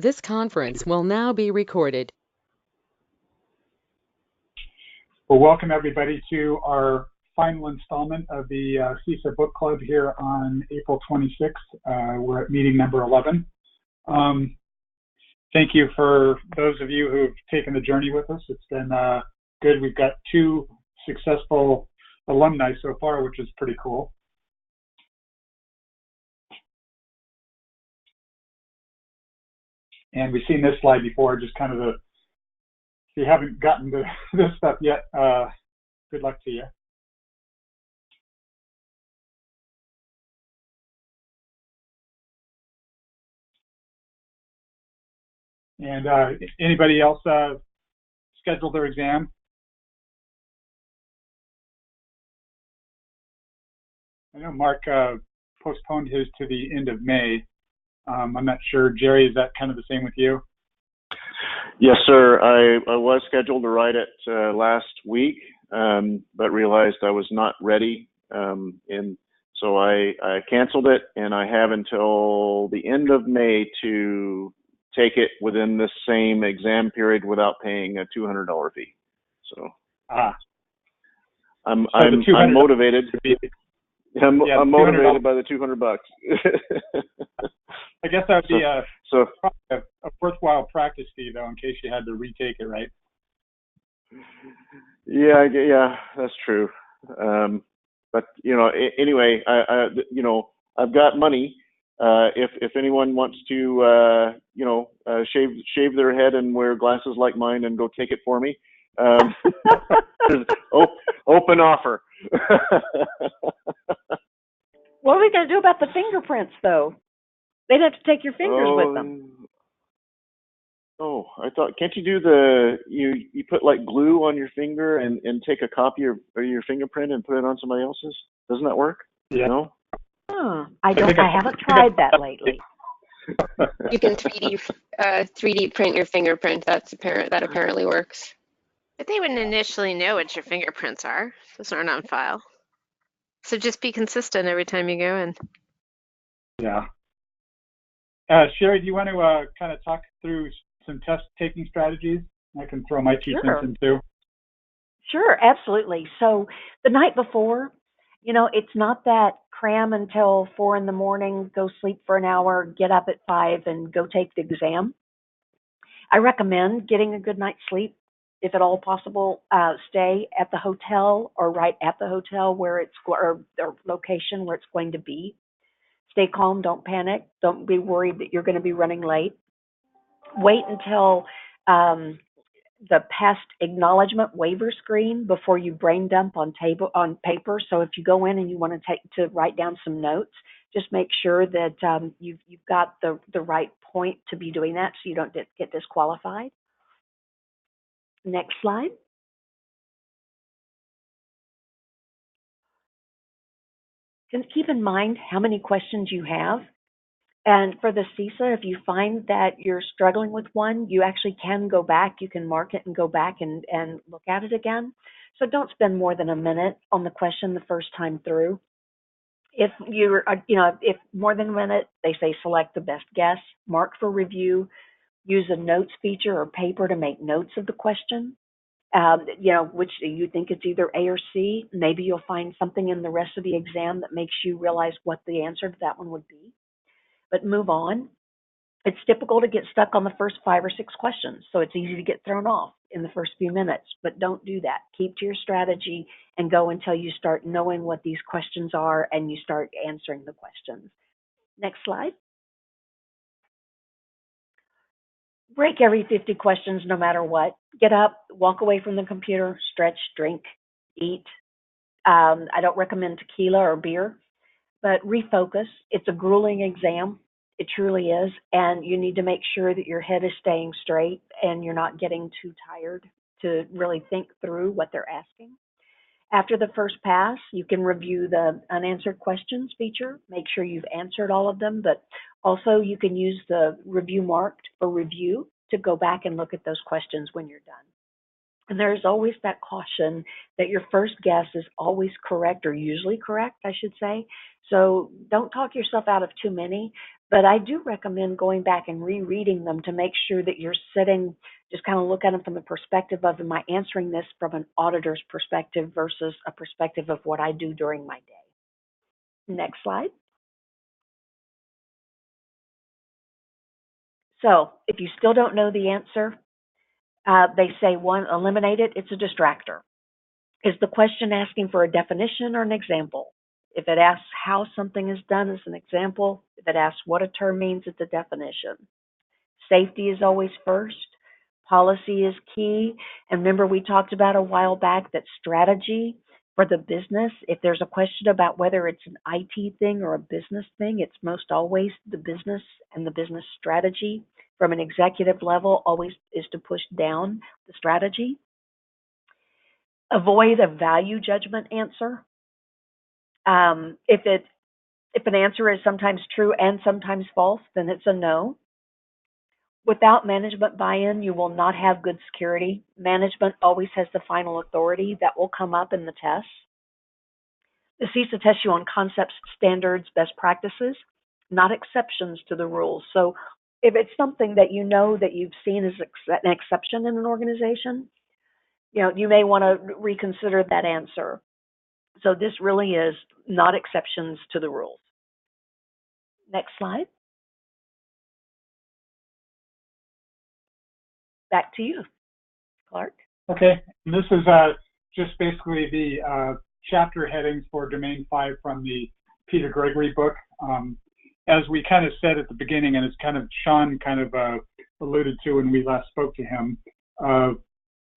This conference will now be recorded. Well, welcome everybody to our final installment of the CISA Book Club here on April 26th. We're at meeting number 11. Thank you for those of you who've taken the journey with us. It's been good. We've got 2 successful alumni so far, which is pretty cool. And we've seen this slide before, just kind of if you haven't gotten to this stuff yet, good luck to you. And anybody else scheduled their exam? I know Mark postponed his to the end of May. I'm not sure. Jerry, is that kind of the same with you? Yes, sir. I was scheduled to write it last week, but realized I was not ready, and so I canceled it, and I have until the end of May to take it within the same exam period without paying a $200 fee. So I'm motivated. I'm motivated by the $200. I guess that would be a worthwhile practice fee, though, in case you had to retake it, right? Yeah, that's true. But anyway, I've got money. If anyone wants to, shave their head and wear glasses like mine and go take it for me, open offer. What are we going to do about the fingerprints, though? They'd have to take your fingers with them. Oh, I thought, can't you do you put like glue on your finger and take a copy of your fingerprint and put it on somebody else's? Doesn't that work? Yeah. No? I haven't tried that lately. You can 3D print your fingerprint. That apparently works. But they wouldn't initially know what your fingerprints are. Those aren't on file. So just be consistent every time you go in. Yeah. Sherry, do you want to kind of talk through some test-taking strategies? I can throw my 2 cents in too. Sure, absolutely. So the night before, it's not that cram until 4 in the morning, go sleep for an hour, get up at 5, and go take the exam. I recommend getting a good night's sleep. If at all possible, stay at the hotel or right at the hotel where or location where it's going to be. Stay calm, don't panic, don't be worried that you're going to be running late. Wait until the past acknowledgement waiver screen before you brain dump on paper. So if you go in and you want to write down some notes, just make sure that you've got the right point to be doing that so you don't get disqualified. Next slide. And keep in mind how many questions you have. And for the CISA, if you find that you're struggling with one, you actually can go back. You can mark it and go back and look at it again. So don't spend more than a minute on the question the first time through. If if more than a minute, they say select the best guess, mark for review, use a notes feature or paper to make notes of the question. Which you think it's either A or C. Maybe you'll find something in the rest of the exam that makes you realize what the answer to that one would be. But move on. It's typical to get stuck on the first 5 or 6 questions, so it's easy to get thrown off in the first few minutes. But don't do that. Keep to your strategy and go until you start knowing what these questions are and you start answering the questions. Next slide. Break every 50 questions no matter what. Get up, walk away from the computer, stretch, drink, eat. I don't recommend tequila or beer, but refocus. It's a grueling exam. It truly is. And you need to make sure that your head is staying straight and you're not getting too tired to really think through what they're asking. After the first pass, you can review the unanswered questions feature, make sure you've answered all of them, but also you can use the review marked for review to go back and look at those questions when you're done. And there's always that caution that your first guess is always correct, or usually correct, I should say. So don't talk yourself out of too many, But I do recommend going back and rereading them to make sure that you're sitting, just kind of look at them from the perspective of, am I answering this from an auditor's perspective versus a perspective of what I do during my day. Next slide. So if you still don't know the answer, they say one, eliminate it. It's a distractor. Is the question asking for a definition or an example? If it asks how something is done, it's an example. If it asks what a term means, it's a definition. Safety is always first. Policy is key. And remember, we talked about a while back that strategy for the business, if there's a question about whether it's an IT thing or a business thing, it's most always the business, and the business strategy from an executive level always is to push down the strategy. Avoid a value judgment answer. If an answer is sometimes true and sometimes false, then it's a no. Without management buy-in, you will not have good security. Management always has the final authority. That will come up in the tests. The CISA tests you on concepts, standards, best practices, not exceptions to the rules. So if it's something that you know that you've seen as an exception in an organization, you may want to reconsider that answer. So this really is not exceptions to the rules. Next slide. Back to you, Clark. Okay, and this is just basically the chapter headings for Domain 5 from the Peter Gregory book. As we kind of said at the beginning, and as kind of Sean kind of alluded to when we last spoke to him,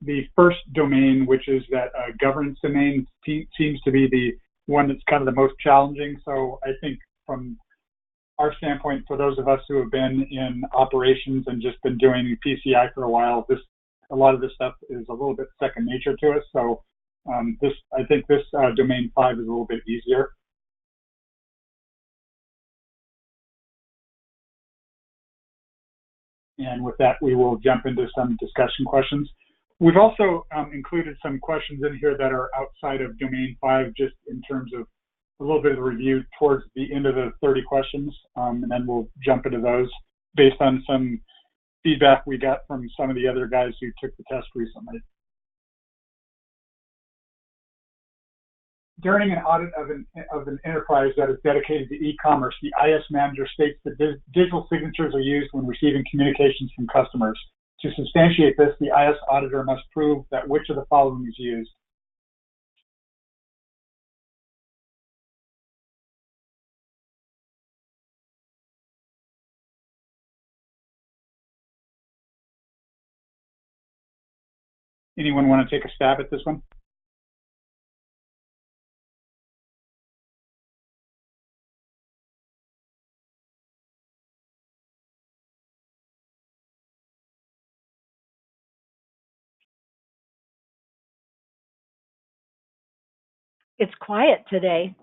the first domain, which is that governance domain, seems to be the one that's kind of the most challenging. So I think from our standpoint, for those of us who have been in operations and just been doing PCI for a while, a lot of this stuff is a little bit second nature to us. So I think this domain 5 is a little bit easier. And with that, we will jump into some discussion questions. We've also included some questions in here that are outside of domain 5, just in terms of a little bit of a review towards the end of the 30 questions, and then we'll jump into those based on some feedback we got from some of the other guys who took the test recently. During an audit of an enterprise that is dedicated to e-commerce, the IS manager states that digital signatures are used when receiving communications from customers. To substantiate this, the IS auditor must prove that which of the following is used. Anyone want to take a stab at this one? It's quiet today.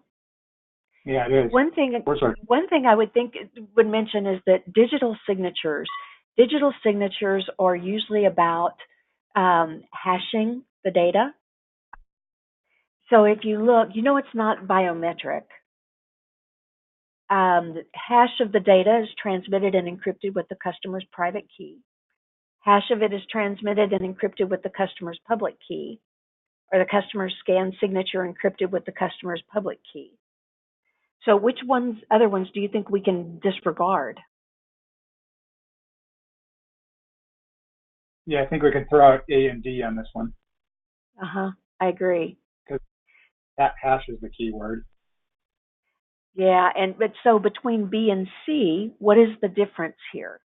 Yeah, it is. One thing I would mention is that digital signatures are usually about hashing the data. So if you look, it's not biometric. Hash of the data is transmitted and encrypted with the customer's private key. Hash of it is transmitted and encrypted with the customer's public key, or the customer's scanned signature encrypted with the customer's public key. So which other ones do you think we can disregard? Yeah, I think we can throw out A and D on this one. I agree. Because that hash is the key word. Yeah, but so between B and C, what is the difference here?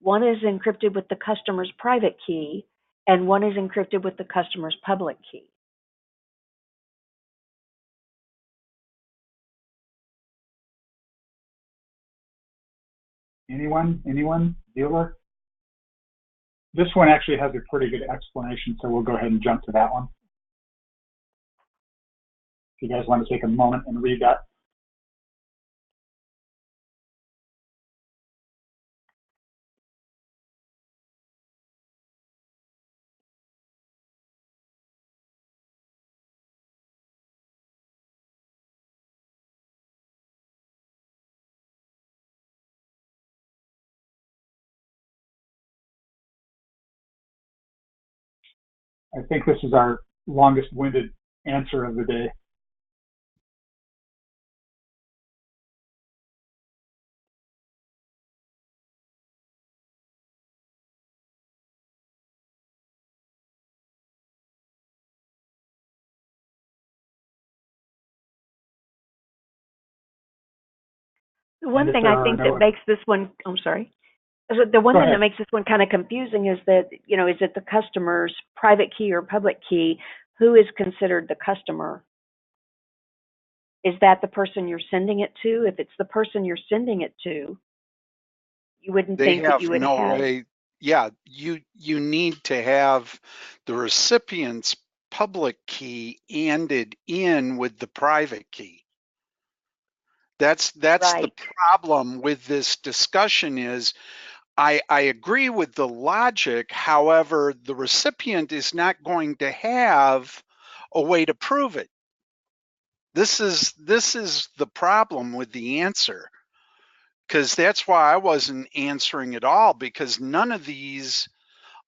One is encrypted with the customer's private key, and one is encrypted with the customer's public key. Anyone? Bueller? This one actually has a pretty good explanation, so we'll go ahead and jump to that one. If you guys want to take a moment and read that. I think this is our longest-winded answer of the day. The one if thing there I are think no- that makes this one, I'm sorry. The one Go thing ahead. that makes this one kind of confusing is that, is it the customer's private key or public key? Who is considered the customer? Is that the person you're sending it to? If it's the person you're sending it to, you wouldn't They think that have you would no have. way. Yeah, you need to have the recipient's public key ended in with the private key. That's the Right. problem with this discussion is I agree with the logic. However, the recipient is not going to have a way to prove it. This is the problem with the answer, because that's why I wasn't answering at all, because none of these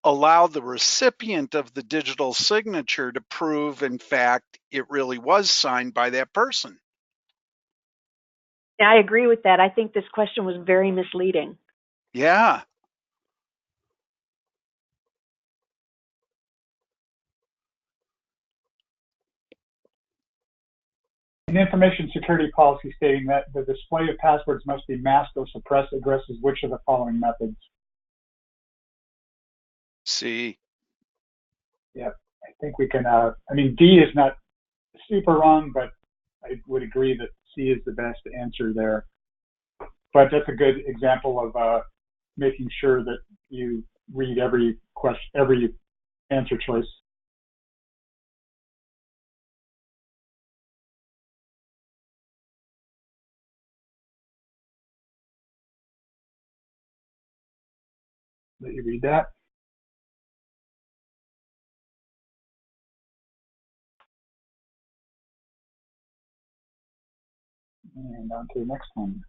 allow the recipient of the digital signature to prove, in fact, it really was signed by that person. I agree with that. I think this question was very misleading. Yeah. An information security policy stating that the display of passwords must be masked or suppressed addresses which of the following methods? See. Yep, I think we can, I mean, D is not super wrong, but I would agree that C is the best answer there. But that's a good example of making sure that you read every question, every answer choice. Let you read that. And on to the next one.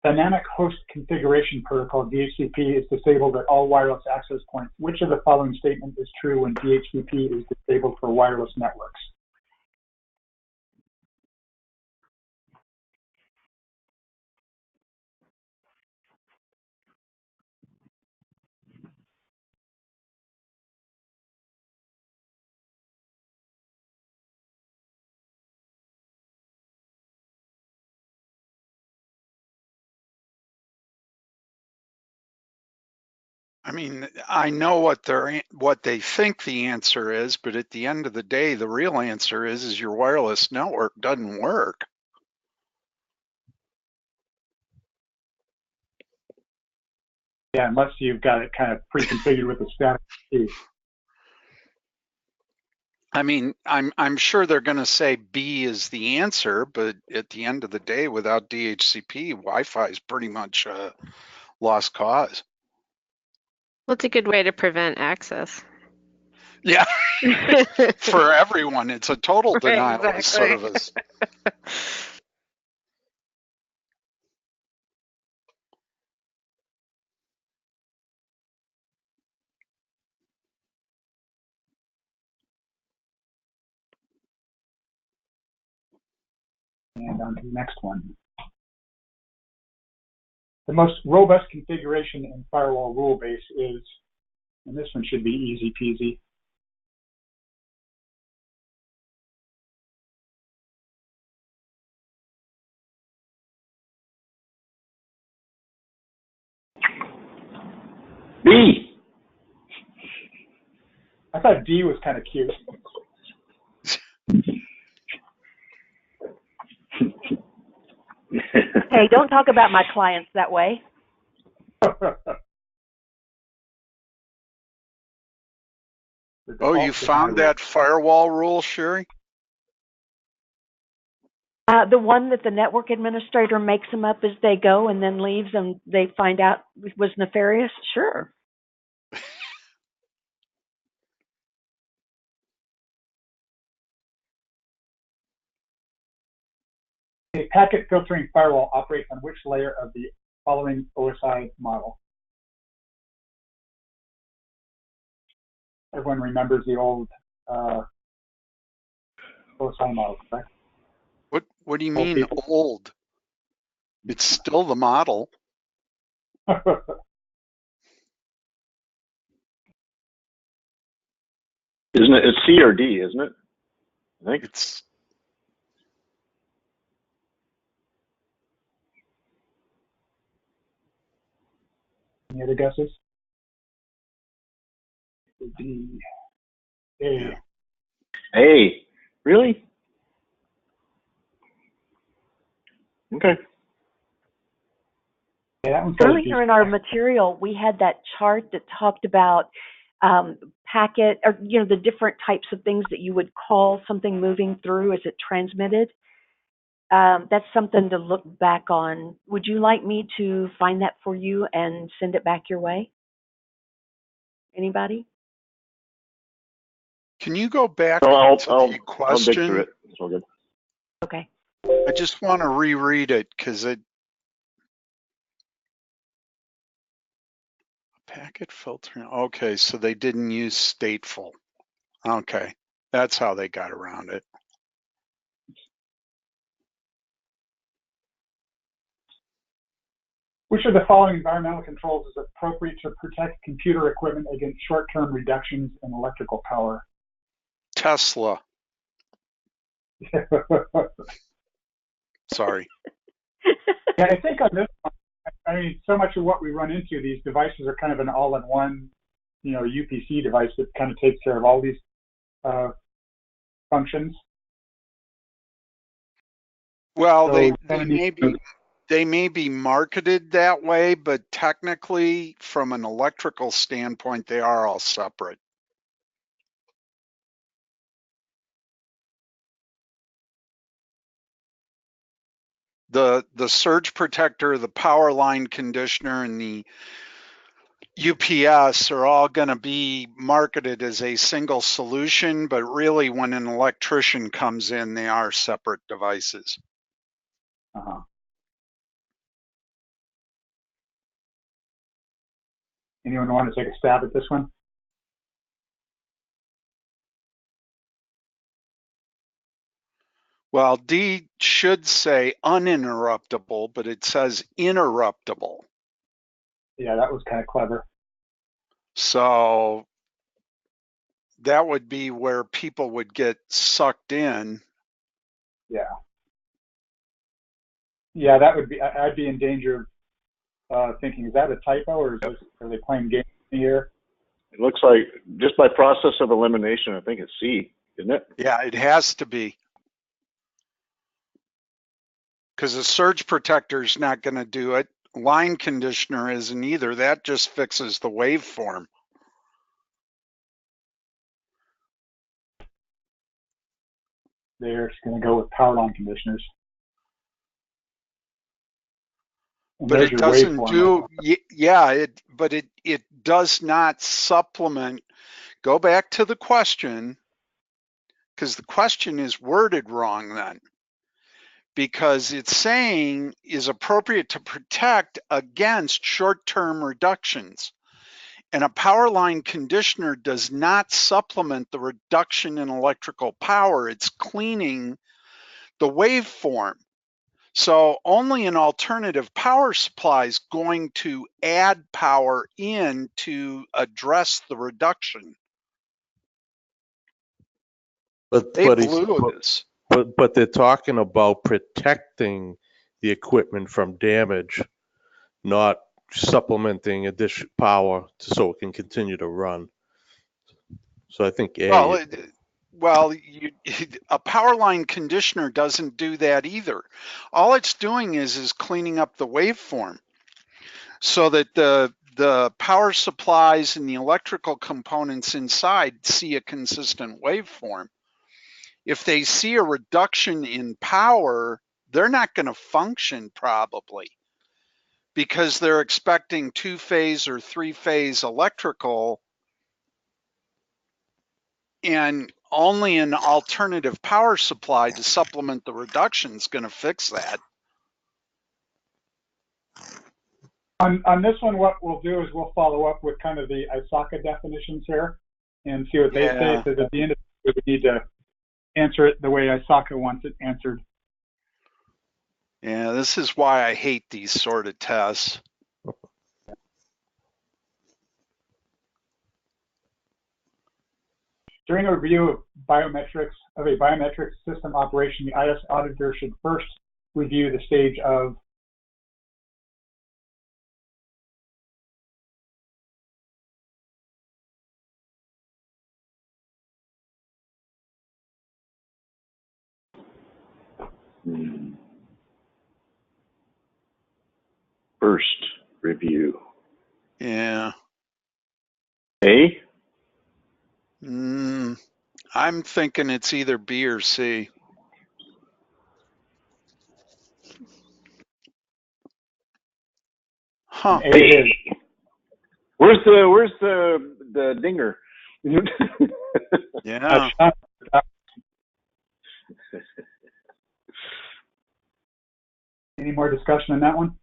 Dynamic host configuration protocol, DHCP, is disabled at all wireless access points. Which of the following statement is true when DHCP is disabled for wireless networks? I mean, I know what they think the answer is, but at the end of the day, the real answer is your wireless network doesn't work. Yeah, unless you've got it kind of pre-configured with a static key. I mean, I'm sure they're going to say B is the answer, but at the end of the day, without DHCP, Wi-Fi is pretty much a lost cause. Well, it's a good way to prevent access. Yeah, for everyone, it's a total Right, denial of exactly. service. And on to the next one. The most robust configuration in firewall rule base is, and this one should be easy peasy. B. I thought D was kind of cute. Hey, don't talk about my clients that way. Oh, you found that firewall rule, Sherry? The one that the network administrator makes them up as they go and then leaves and they find out was nefarious? Sure. A packet filtering firewall operates on which layer of the following OSI model? everyone remembers the old OSI model, correct? What do you Old mean people. old? It's still the model. Isn't it? It's C or D, isn't it? I think. It's Any other guesses? D. A. yeah. A. Really? Okay. Yeah, that one's got a D. Earlier in our material, we had that chart that talked about packet, or the different types of things that you would call something moving through as it transmitted. That's something to look back on. Would you like me to find that for you and send it back your way? Anybody? Can you go back So to the I'll dig through question? it. It's all good. Okay. I just want to reread it because it packet filtering. Okay, so they didn't use stateful. Okay, that's how they got around it. Which of the following environmental controls is appropriate to protect computer equipment against short-term reductions in electrical power? Tesla. Sorry. Yeah, I think on this one, I mean, so much of what we run into, these devices are kind of an all-in-one, UPC device that kind of takes care of all these functions. Well, So they may be marketed that way, but technically, from an electrical standpoint, they are all separate. The surge protector, the power line conditioner, and the UPS are all going to be marketed as a single solution, but really when an electrician comes in, they are separate devices. Anyone want to take a stab at this one? Well, D should say uninterruptible, but it says interruptible. Yeah, that was kind of clever. So that would be where people would get sucked in. Yeah. Yeah, that would be, I'd be in danger of thinking, is that a typo or are they playing games here? It looks like just by process of elimination, I think it's C, isn't it? Yeah, it has to be. Because the surge protector is not going to do it. Line conditioner isn't either. That just fixes the waveform. They're just going to go with power line conditioners. And But there's it your doesn't waveform. but it does not supplement. Go back to the question, because the question is worded wrong then. Because it's saying is appropriate to protect against short-term reductions. And a power line conditioner does not supplement the reduction in electrical power. It's cleaning the waveform. So only an alternative power supply is going to add power in to address the reduction. But They but it's blew this. but they're talking about protecting the equipment from damage, not supplementing additional power so it can continue to run. So I think A. Well, a power line conditioner doesn't do that either. All it's doing is cleaning up the waveform so that the power supplies and the electrical components inside see a consistent waveform. If they see a reduction in power, they're not going to function probably because they're expecting two-phase or three-phase electrical, and only an alternative power supply to supplement the reduction is going to fix that. On this one, what we'll do is we'll follow up with kind of the ISACA definitions here. and see what they say. Yeah. Because at the end of it, we need to answer it the way ISACA wants it answered. Yeah, this is why I hate these sort of tests. During a review of a biometrics system operation, the IS auditor should first review the stage of First review. Yeah. A? I'm thinking it's either B or C. Huh. A it is. Where's the dinger? Yeah. Any more discussion on that one?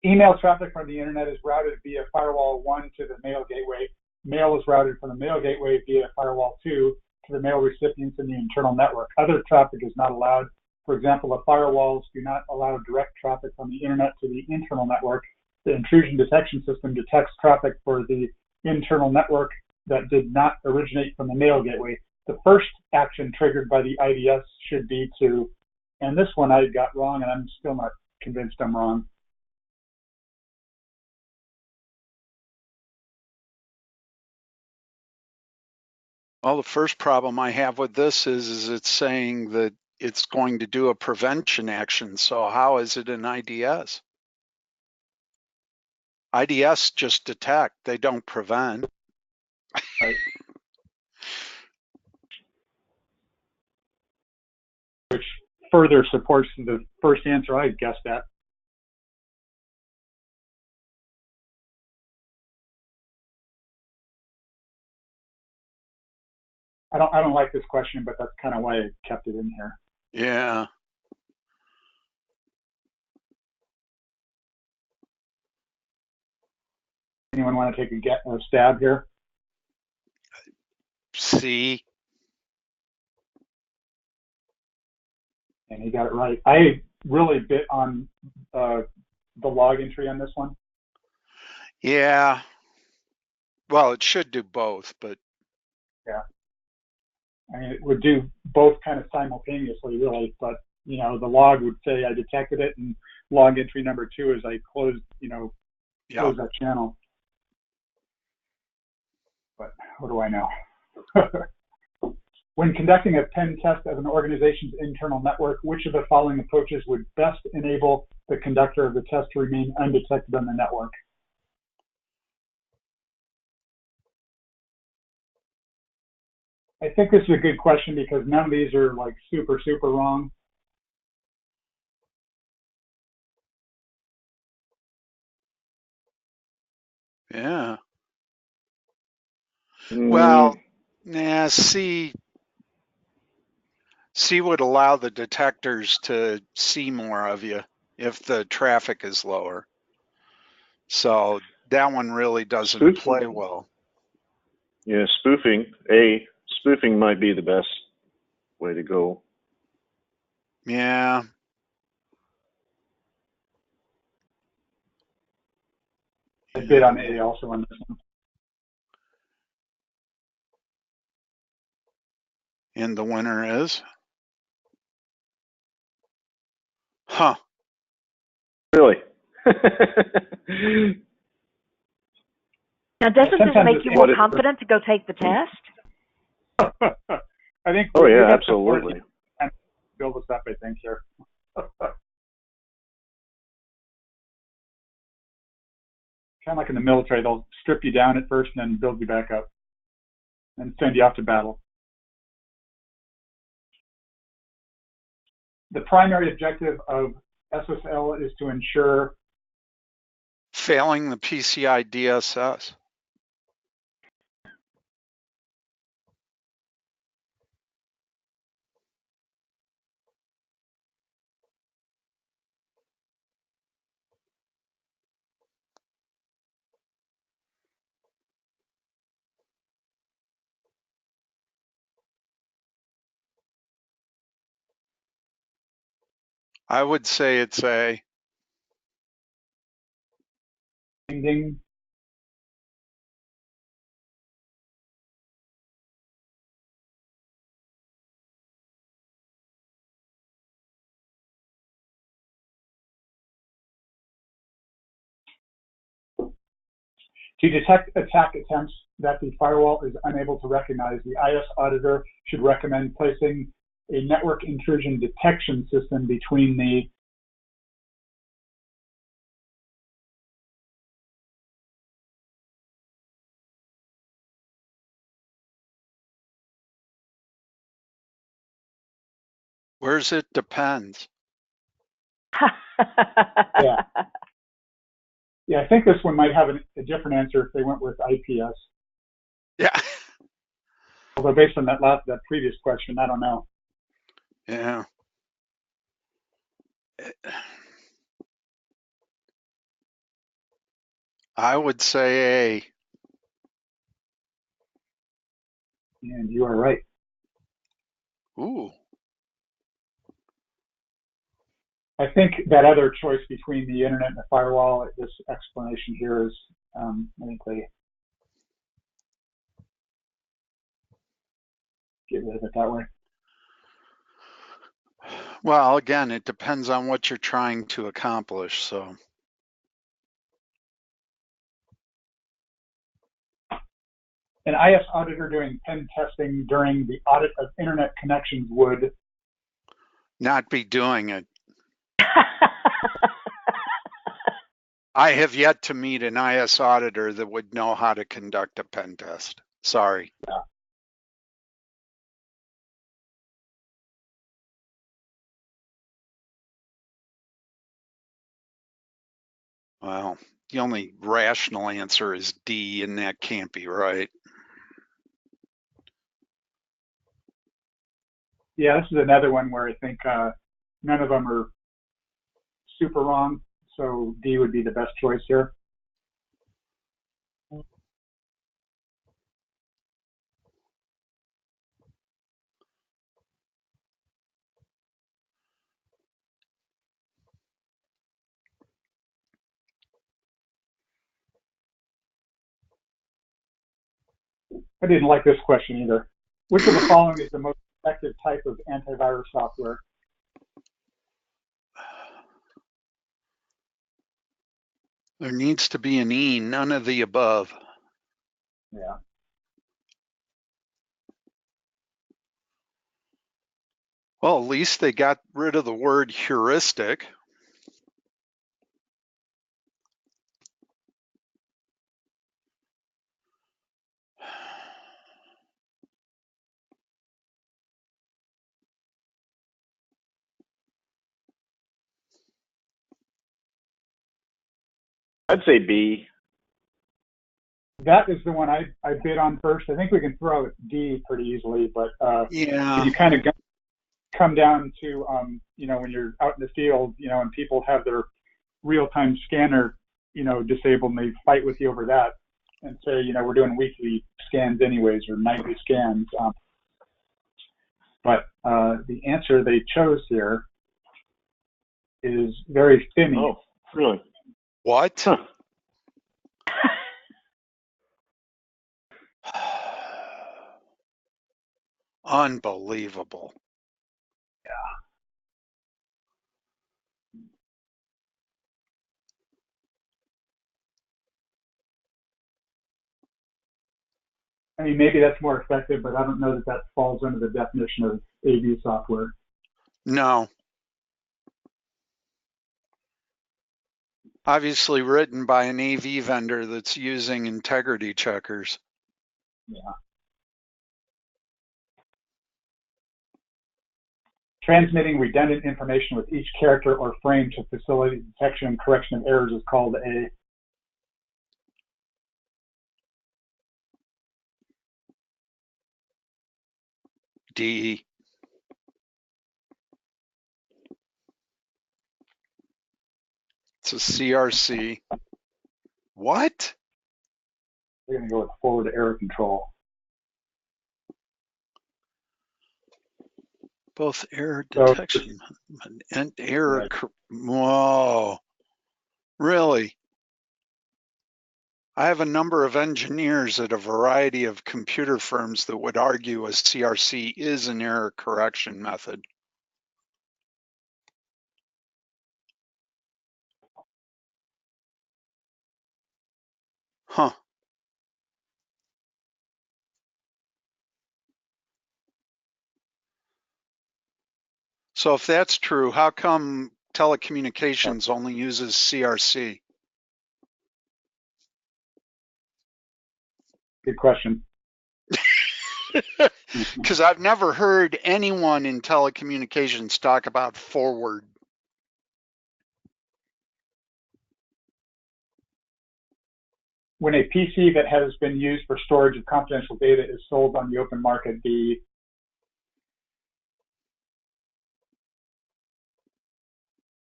Email traffic from the internet is routed via firewall 1 to the mail gateway. Mail is routed from the mail gateway via firewall 2 to the mail recipients in the internal network. Other traffic is not allowed. For example, the firewalls do not allow direct traffic from the internet to the internal network. The intrusion detection system detects traffic for the internal network that did not originate from the mail gateway. The first action triggered by the IDS should be to, and this one I got wrong, and I'm still not convinced I'm wrong. Well, the first problem I have with this is it's saying that it's going to do a prevention action. So how is it an IDS? IDS just detect, they don't prevent. Right. Which further supports the first answer I guessed at. I don't like this question, but that's kind of why I kept it in here. Yeah. Anyone want to take a stab here? C. And he got it right. I really bit on the log entry on this one. Yeah. Well, it should do both, but. Yeah. I mean, it would do both kind of simultaneously, really, but, you know, the log would say I detected it, and log entry number 2 is I closed, close that channel. But what do I know? When conducting a pen test of an organization's internal network, which of the following approaches would best enable the conductor of the test to remain undetected on the network? I think this is a good question because none of these are like super, super wrong. Yeah. Well, yeah, C would allow the detectors to see more of you if the traffic is lower. So that one really doesn't play well. Yeah, spoofing might be the best way to go. Yeah. I bid on A also on this one. And the winner is? Huh. Really? Now, doesn't this make you more confident to go take the test? I think. Oh yeah, absolutely. Build us up, I think here. Kind of like in the military, they'll strip you down at first and then build you back up and send you off to battle. The primary objective of SSL is to ensure failing the PCI DSS. I would say it's A. Ding, ding. To detect attack attempts that the firewall is unable to recognize, the IS auditor should recommend placing a network intrusion detection system between the Where's it depends? yeah. Yeah, I think this one might have a different answer if they went with IPS. Yeah. Although based on that previous question, I don't know. Yeah. I would say A. And you are right. Ooh. I think that other choice between the internet and the firewall, this explanation here is, I think they get rid of it that way. Well, again, it depends on what you're trying to accomplish. So An IS auditor doing pen testing during the audit of internet connections would not be doing it. I have yet to meet an IS auditor that would know how to conduct a pen test. Sorry. Yeah. Well, the only rational answer is D, and that can't be right. Yeah, this is another one where I think none of them are super wrong, so D would be the best choice here. I didn't like this question either. Which of the following is the most effective type of antivirus software? There needs to be an E, none of the above. Yeah. Well, at least they got rid of the word heuristic. I'd say B. That is the one I bid on first. I think we can throw out D pretty easily, but Yeah. if you kind of come down to, when you're out in the field, and people have their real-time scanner, disabled, and they fight with you over that and say, we're doing weekly scans anyways or nightly scans. But the answer they chose here is very thin. Oh, really? What? Huh. Unbelievable. I mean, maybe that's more effective, but I don't know that that falls under the definition of AV software. No. Obviously written by an AV vendor that's using integrity checkers. Yeah. Transmitting redundant information with each character or frame to facilitate detection and correction of errors is called a D. It's a CRC. What? We're going to go with forward error control. Both error So, detection and error. right. Whoa, really? I have a number of engineers at a variety of computer firms that would argue a CRC is an error correction method. Huh. So if that's true, how come telecommunications only uses CRC? Good question. Because I've never heard anyone in telecommunications talk about forward. When a PC that has been used for storage of confidential data is sold on the open market,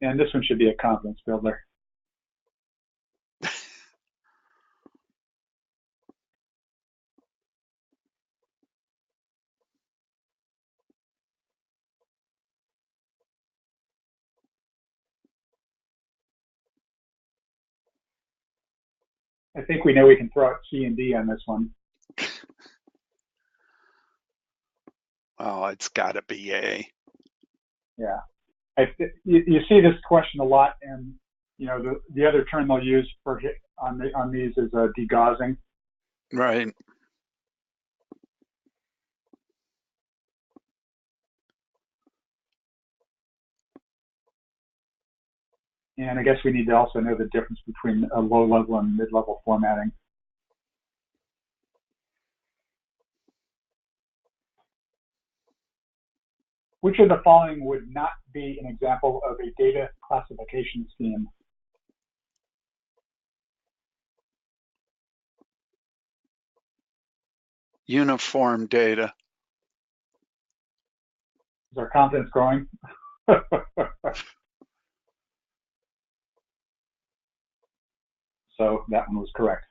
and this one should be a confidence builder. I think we know we can throw out C and D on this one. Oh, it's got to be A. Yeah, you see this question a lot, and you know the other term they'll use for on these is degaussing. Right. And I guess we need to also know the difference between a low-level and mid-level formatting. Which of the following would not be an example of a data classification scheme? Uniform data. Is our confidence growing? So that one was correct.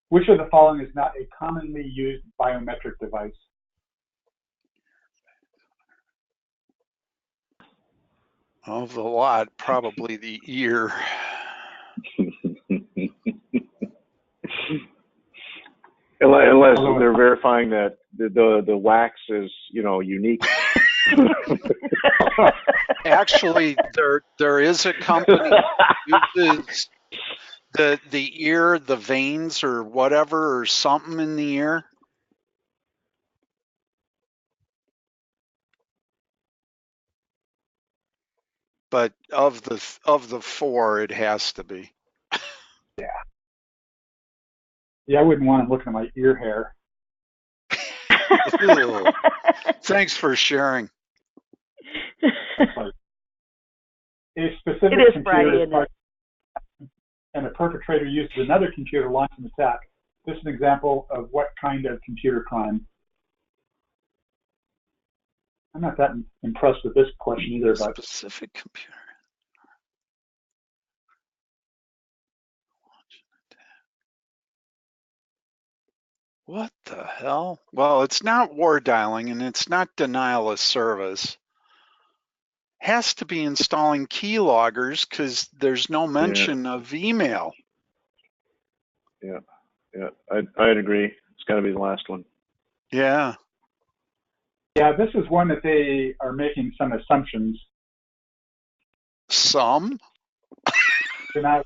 Which of the following is not a commonly used biometric device? Of the lot, probably the ear. Unless they're verifying that the wax is, you know, unique. Actually, there is a company that uses the ear, the veins or whatever, or something in the ear. But of the four, it has to be. Yeah. Yeah, I wouldn't want to look at my ear hair. Thanks for sharing. A specific It is computer Friday, is part, and a perpetrator uses another computer to launch an attack. This is an example of what kind of computer crime? I'm not that impressed with this question either, but Specific computer. What the hell? Well, it's not war dialing and it's not denial of service. Has to be installing keyloggers because there's no mention of email. Yeah, I'd agree. It's got to be the last one. Yeah. yeah, this is one that they are making some assumptions. Some? Not,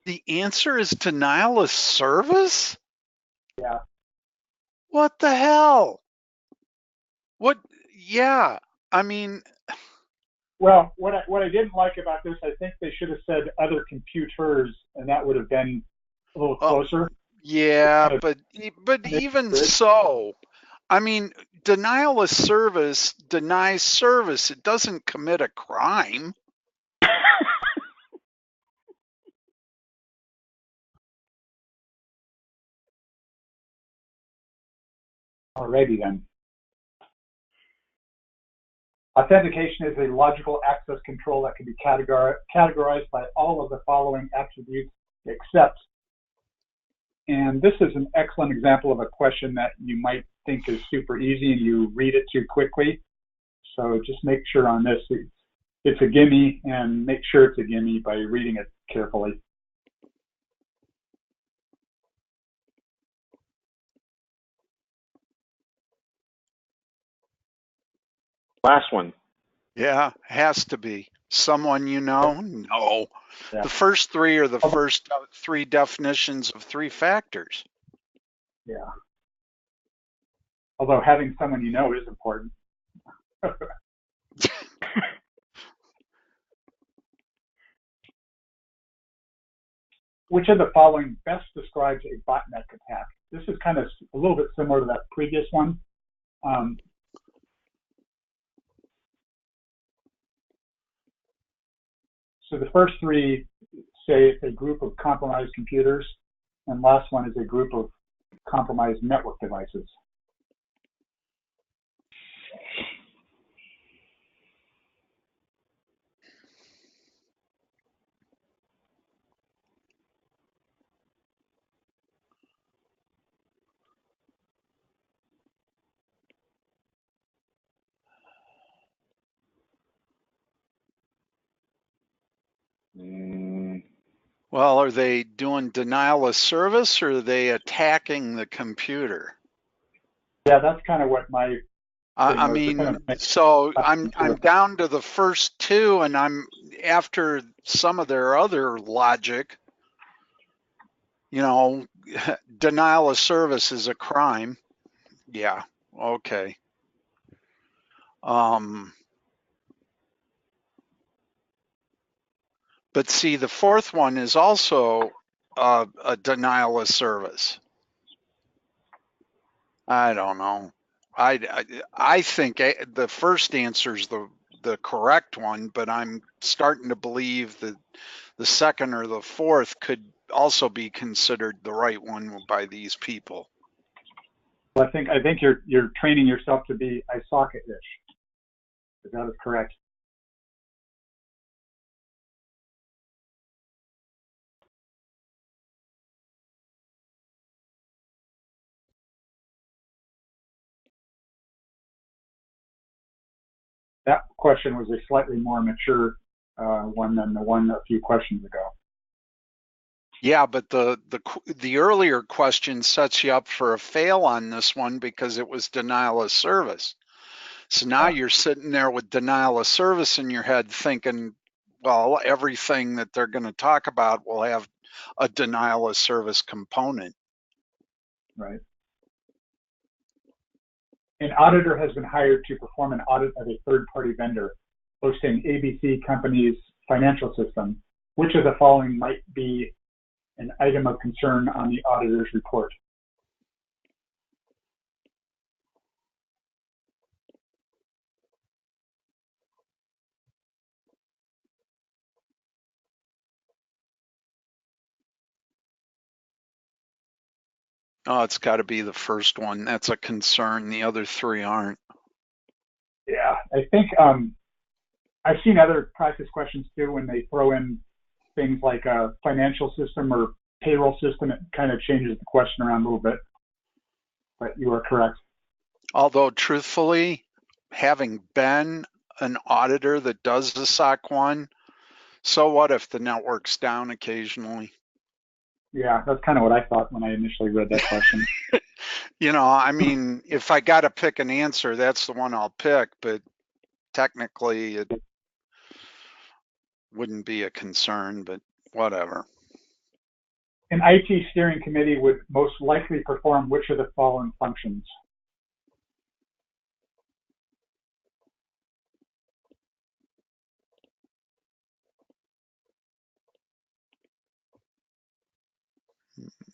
The answer is denial of service? yeah. What the hell? What? Yeah, I mean. Well, what I didn't like about this, I think they should have said other computers, and that would have been a little closer. Yeah, but even so, I mean, denial of service denies service. It doesn't commit a crime. Alrighty then. Authentication is a logical access control that can be categorized by all of the following attributes except And this is an excellent example of a question that you might think is super easy and you read it too quickly. So just make sure on this it's a gimme, and make sure it's a gimme by reading it carefully. Last one. Yeah, has to be. Someone you know? No. Yeah. The first three are the first three definitions of three factors. Yeah. Although having someone you know is important. Which of the following best describes a botnet attack? This is kind of a little bit similar to that previous one. So the first three say it's a group of compromised computers, and last one is a group of compromised network devices. Well, are they doing denial of service, or are they attacking the computer? Yeah, that's kind of what my I mean, so I'm down to the first two, and I'm after some of their other logic. You know, denial of service is a crime. Yeah, okay. But see, the fourth one is also a denial of service. I don't know. I think the first answer is the correct one, but I'm starting to believe that the second or the fourth could also be considered the right one by these people. Well, I think you're training yourself to be ISOC-ish. That is correct. That question was a slightly more mature one than the one a few questions ago. Yeah, but the earlier question sets you up for a fail on this one because it was denial of service. So now you're sitting there with denial of service in your head thinking, well, everything that they're going to talk about will have a denial of service component. Right. An auditor has been hired to perform an audit of a third-party vendor hosting ABC Company's financial system. Which of the following might be an item of concern on the auditor's report? Oh, it's got to be the first one. That's a concern. The other three aren't. Yeah, I think I've seen other practice questions too when they throw in things like a financial system or payroll system. It kind of changes the question around a little bit, but you are correct. Although truthfully, having been an auditor that does the SOC 1, so what if the network's down occasionally? Yeah, that's kind of what I thought when I initially read that question. You know, I mean, if I got to pick an answer, that's the one I'll pick, but technically it wouldn't be a concern, but whatever. An IT steering committee would most likely perform which of the following functions?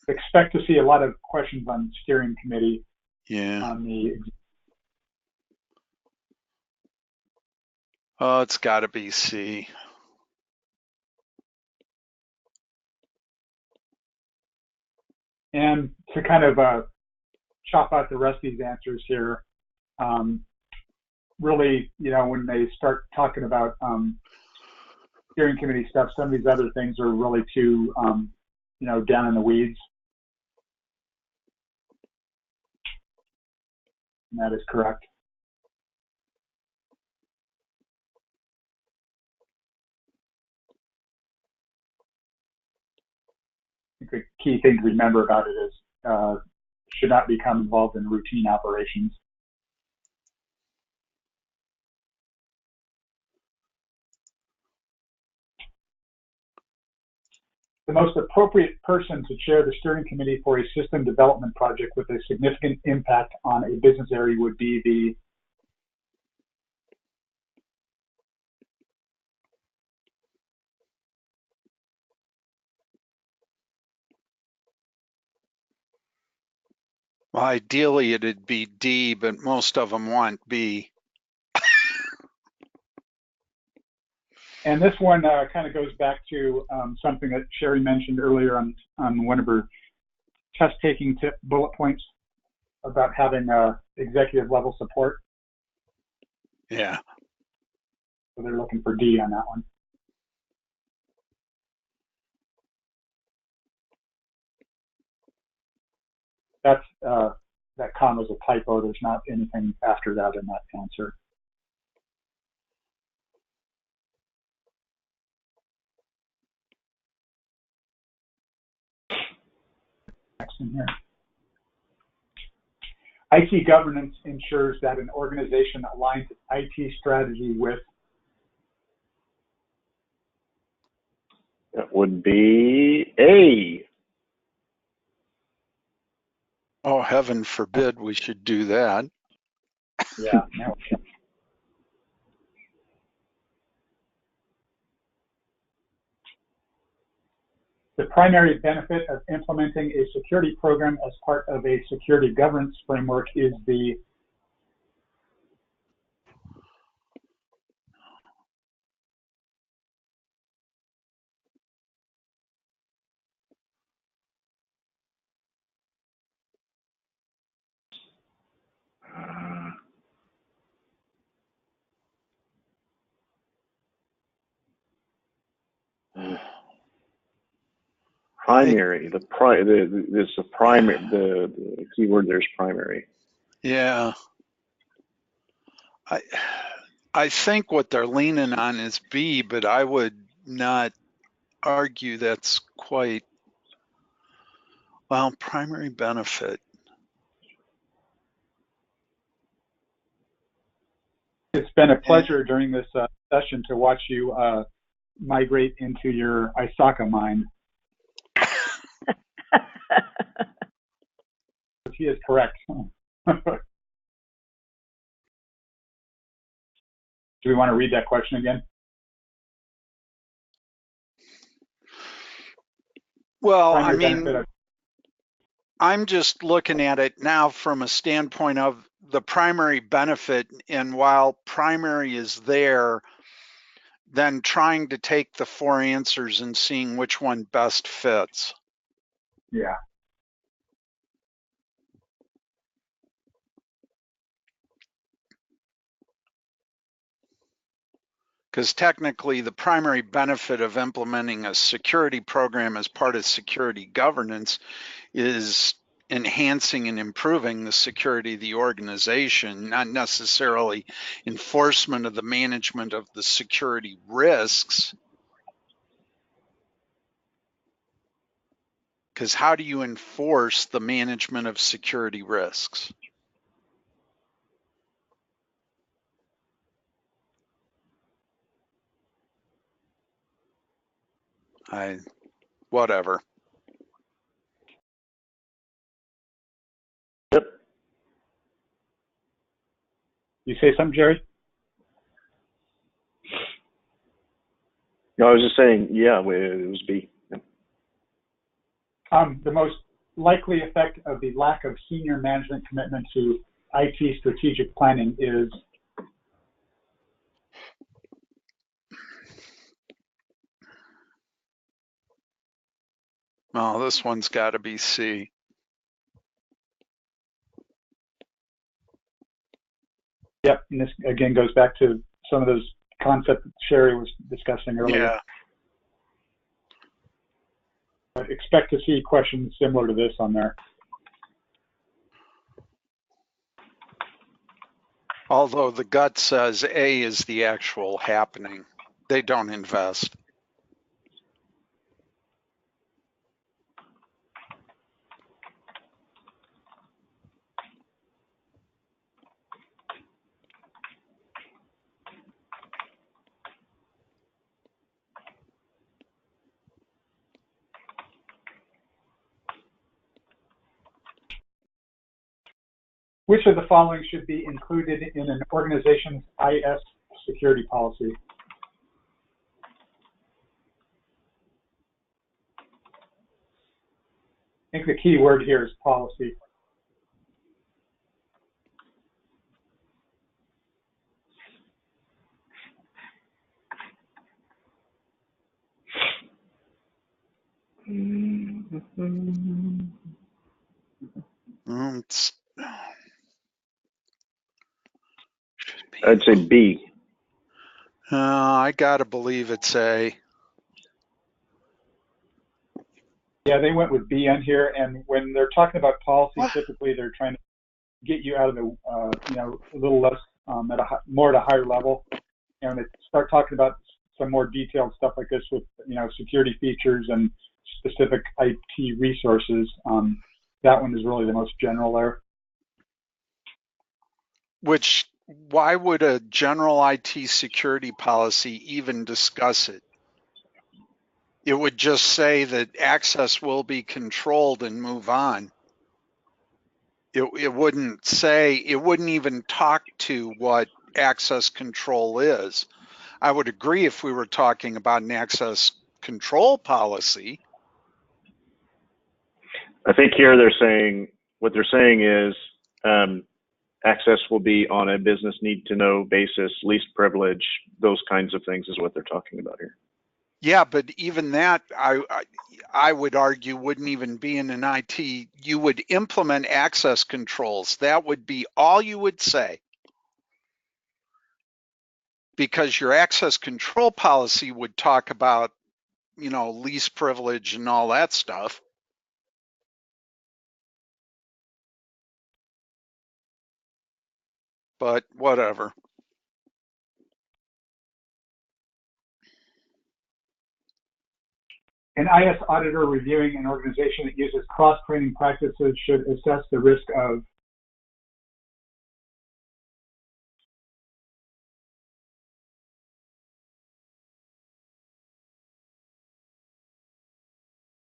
Expect to see a lot of questions on steering committee. Yeah. On the. Oh, it's got to be C. And to kind of chop out the rest of these answers here, really, you know, when they start talking about steering committee stuff, some of these other things are really too, you know, down in the weeds. That is correct. I think the key thing to remember about it is should not become involved in routine operations. The most appropriate person to chair the steering committee for a system development project with a significant impact on a business area would be the Well, ideally it'd be D, but most of them want B. And this one kind of goes back to something that Sherry mentioned earlier on one of her test-taking tip bullet points about having executive level support. Yeah. So they're looking for D on that one. That's that comma is a typo. There's not anything after that in that answer. Next in here. IT governance ensures that an organization aligns its IT strategy with. That would be A. Oh, heaven forbid we should do that. Yeah. No. The primary benefit of implementing a security program as part of a security governance framework is the Primary. The keyword there's primary. Yeah. I think what they're leaning on is B, but I would not argue that's quite, well, primary benefit. It's been a pleasure during this session to watch you migrate into your ISACA mind. He is correct. Do we want to read that question again? Well, Primary I mean, benefit of I'm just looking at it now from a standpoint of the primary benefit, and while primary is there, then trying to take the 4 answers and seeing which one best fits. yeah. Because technically the primary benefit of implementing a security program as part of security governance is enhancing and improving the security of the organization, not necessarily enforcement of the management of the security risks. Because how do you enforce the management of security risks? Whatever. Yep. You say something, Jerry? No, I was just saying, yeah, it was B. Yep. The most likely effect of the lack of senior management commitment to IT strategic planning is. Oh, this one's got to be C. Yep, and this again goes back to some of those concepts that Sherry was discussing earlier. Yeah. I expect to see questions similar to this on there. Although the gut says A is the actual happening. They don't invest. Which of the following should be included in an organization's IS security policy? I think the key word here is policy. I'd say B. I gotta believe it's A. Yeah, they went with B on here, and when they're talking about policy, typically they're trying to get you out of the, a little less more at a higher level, and they start talking about some more detailed stuff like this with, security features and specific IT resources. That one is really the most general there. Why would a general IT security policy even discuss it? It would just say that access will be controlled and move on. It wouldn't say, it wouldn't even talk to what access control is. I would agree if we were talking about an access control policy. I think here what they're saying is access will be on a business need to know basis, least privilege, those kinds of things is what they're talking about here. Yeah, but even that, I would argue, wouldn't even be in an IT. You would implement access controls. That would be all you would say. Because your access control policy would talk about, least privilege and all that stuff. But whatever. An IS auditor reviewing an organization that uses cross-training practices should assess the risk of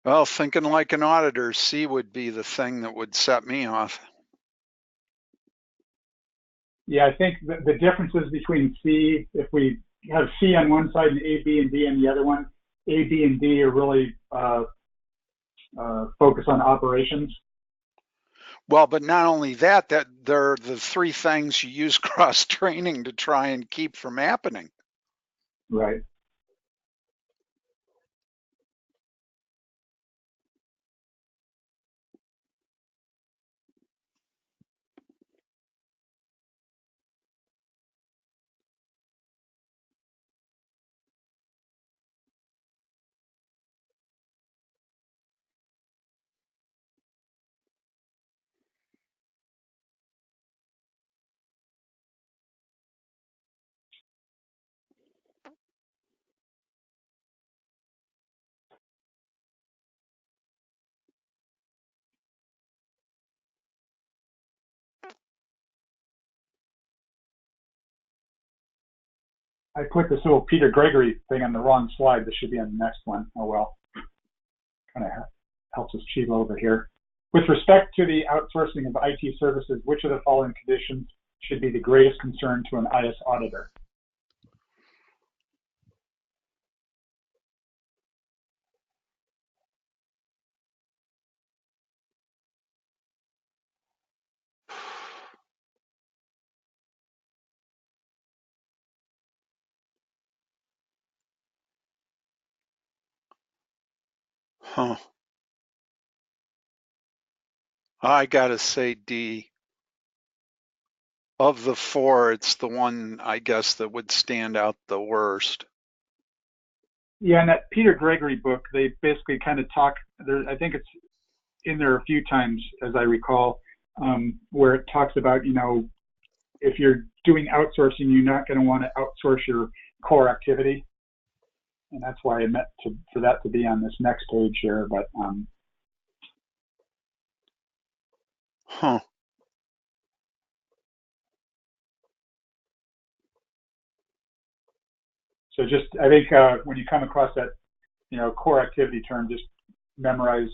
Well, thinking like an auditor, C would be the thing that would set me off. Yeah, I think the differences between C, if we have C on one side and A, B, and D on the other one, A, B, and D are really focused on operations. Well, but not only that they're the three things you use cross-training to try and keep from happening. Right. I put this little Peter Gregory thing on the wrong slide. This should be on the next one. Oh well. Kind of helps us cheat over here. With respect to the outsourcing of IT services, which of the following conditions should be the greatest concern to an IS auditor? Huh. I gotta say D. Of the four, it's the one, I guess, that would stand out the worst. Yeah, in that Peter Gregory book, they basically kind of talk there. I think it's in there a few times, as I recall, where it talks about, if you're doing outsourcing, you're not going to want to outsource your core activity. And that's why I meant for that to be on this next page here. But Huh. so just, I think when you come across that, core activity term, just memorize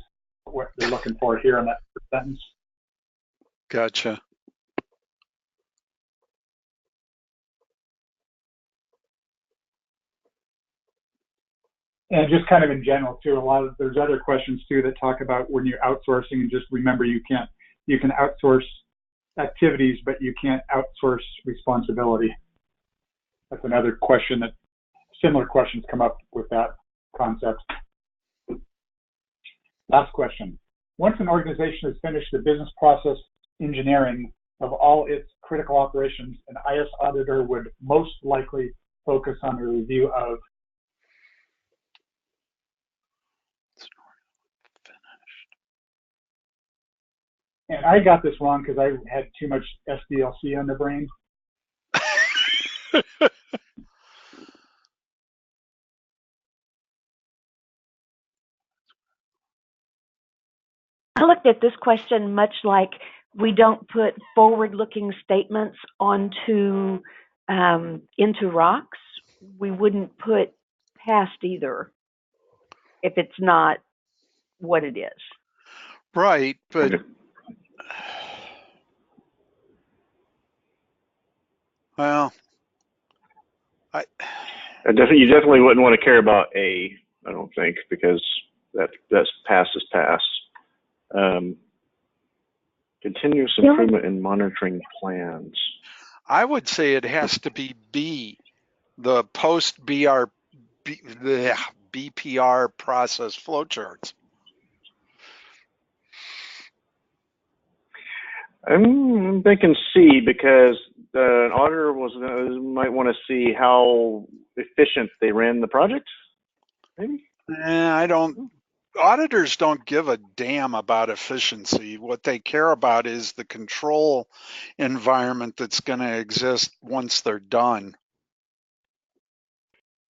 what they're looking for here in that sentence. Gotcha. And just kind of in general too, there's other questions too that talk about when you're outsourcing, and just remember you can outsource activities, but you can't outsource responsibility. That's another question that similar questions come up with that concept. Last question. Once an organization has finished the business process engineering of all its critical operations, an IS auditor would most likely focus on a review of And I got this wrong because I had too much SDLC on the brain. I looked at this question much like we don't put forward-looking statements onto into rocks. We wouldn't put past either if it's not what it is. Right, but well, you definitely wouldn't want to care about A, I don't think, because that's past is past. Continuous improvement in monitoring plans. I would say it has to be B, the post BPR process flowcharts. I'm thinking C, because an auditor might want to see how efficient they ran the project. Maybe. Auditors don't give a damn about efficiency. What they care about is the control environment that's going to exist once they're done.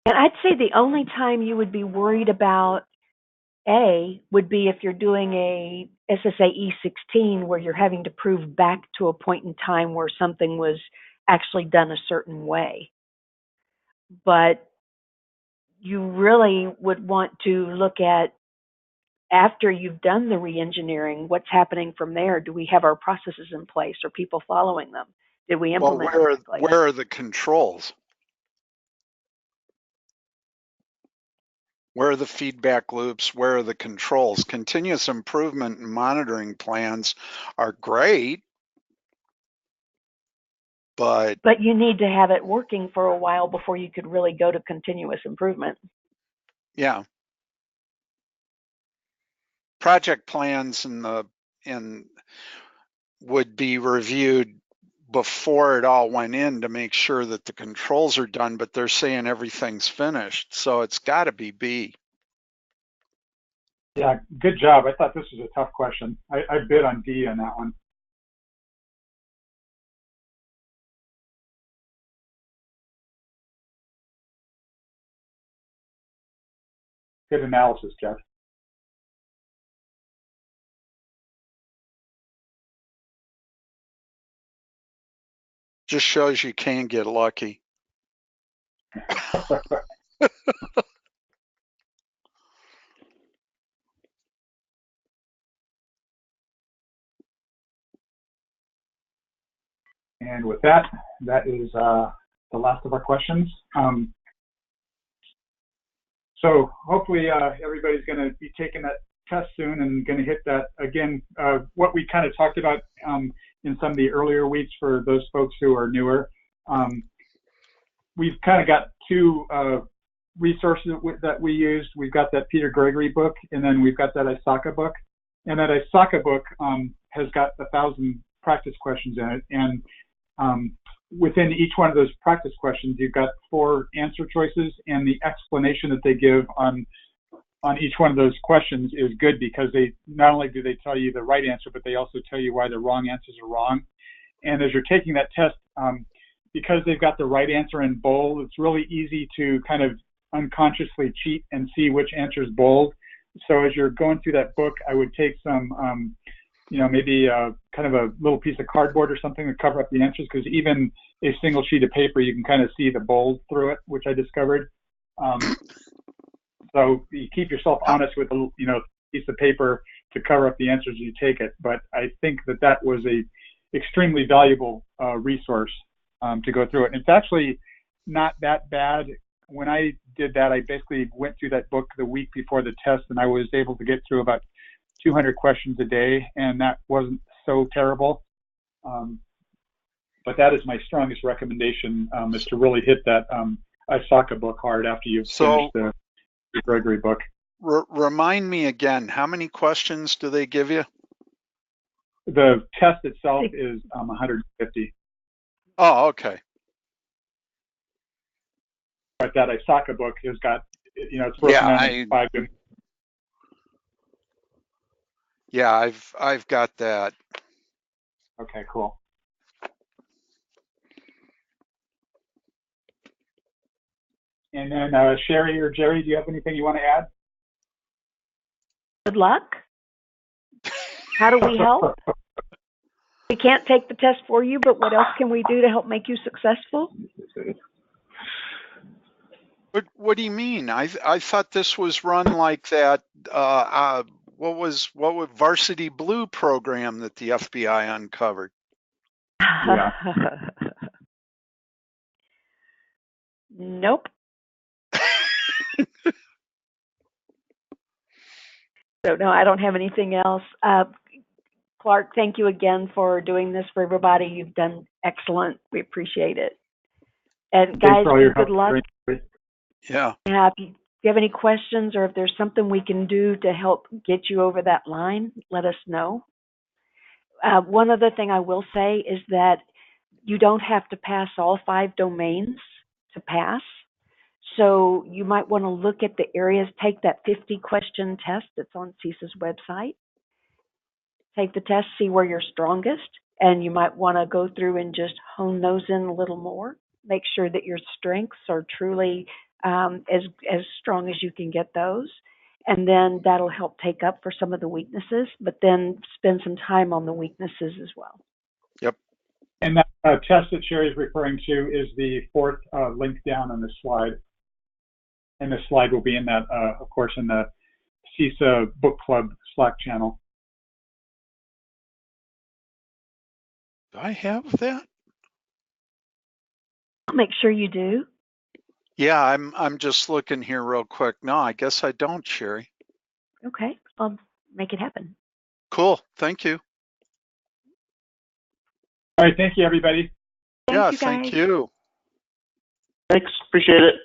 And I'd say the only time you would be worried about A would be if you're doing a SSA E16 where you're having to prove back to a point in time where something was actually done a certain way. But you really would want to look at, after you've done the re-engineering, what's happening from there? Do we have our processes in place? Are people following them? Did we implement them? Where are the controls? Where are the feedback loops? Where are the controls? Continuous improvement and monitoring plans are great, but you need to have it working for a while before you could really go to continuous improvement. Yeah. Project plans would be reviewed before it all went in to make sure that the controls are done, but they're saying everything's finished, so it's got to be B. Yeah, good job. I thought this was a tough question. I bid on D on that one. Good analysis, Jeff. Just shows you can get lucky. And with that is the last of our questions. So hopefully everybody's going to be taking that test soon and going to hit that again. What we kind of talked about in some of the earlier weeks for those folks who are newer, we've kind of got two resources that we used. We've got that Peter Gregory book, and then we've got that ISACA book. And that ISACA book has got 1,000 practice questions in it. And within each one of those practice questions, you've got 4 answer choices, and the explanation that they give on each one of those questions is good, because they not only do they tell you the right answer, but they also tell you why the wrong answers are wrong. And as you're taking that test, because they've got the right answer in bold, it's really easy to kind of unconsciously cheat and see which answer is bold. So as you're going through that book, I would take some, maybe kind of a little piece of cardboard or something to cover up the answers, because even a single sheet of paper, you can kind of see the bold through it, which I discovered. So you keep yourself honest with a piece of paper to cover up the answers as you take it. But I think that was a extremely valuable resource to go through it. And it's actually not that bad. When I did that, I basically went through that book the week before the test, and I was able to get through about 200 questions a day, and that wasn't so terrible. But that is my strongest recommendation, is to really hit that ISACA book hard after you've finished the Gregory book. Remind me again, how many questions do they give you? The test itself is 150. Oh, okay. But that ISACA book has got, it's broken down into 5 different. Yeah, I've got that. Okay, cool. And then Sherry or Jerry, do you have anything you want to add? Good luck. How do we help? We can't take the test for you, but what else can we do to help make you successful? What do you mean? I thought this was run like that. What was Varsity Blue program that the FBI uncovered? Yeah. Nope. So no, I don't have anything else. Clark, thank you again for doing this for everybody. You've done excellent. We appreciate it. And guys, good luck. Yeah. If you have any questions, or if there's something we can do to help get you over that line, let us know. One other thing I will say is that you don't have to pass all 5 domains to pass. So you might want to look at the areas, take that 50-question test that's on CISA's website. Take the test, see where you're strongest, and you might want to go through and just hone those in a little more. Make sure that your strengths are truly as strong as you can get those. And then that'll help take up for some of the weaknesses, but then spend some time on the weaknesses as well. Yep. And that test that Sherry's referring to is the 4th link down on this slide. And this slide will be in that, of course, in the CISA Book Club Slack channel. Do I have that? I'll make sure you do. Yeah, I'm just looking here real quick. No, I guess I don't, Sherry. Okay, I'll make it happen. Cool. Thank you. All right. Thank you, everybody. Thank you, guys. Thank you. Thanks. Appreciate it.